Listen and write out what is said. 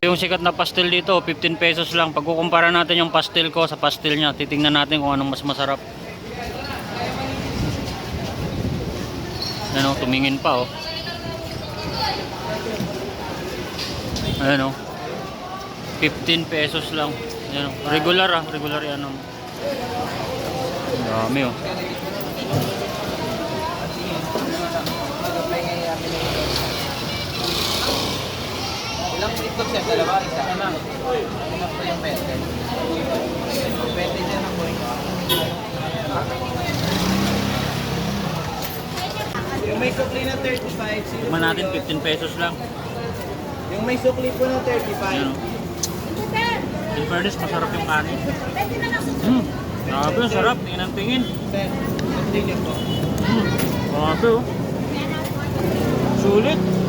Yung sikat na pastel dito, 15 pesos lang. Pag kukumpara natin yung pastel ko sa pastel niya, titingnan natin kung anong mas masarap. Ano, tumingin pa oh. Ayan oh. 15 pesos lang. Ayan oh. Regular ah, regular yan oh. Dami oh. Ilang itlog siya? Dalawa? Isa? Ano po yung pwede? Pwede dyan ang point. Yung may sukli na 35. Tignan natin, 15 pesos lang. Yung may sukli po na 35. Ayan oh. In fairness, masarap yung kanin. Grabe, ang sarap. Tingin ang tingin. Sukli niyo po. Grabe oh. Sulit.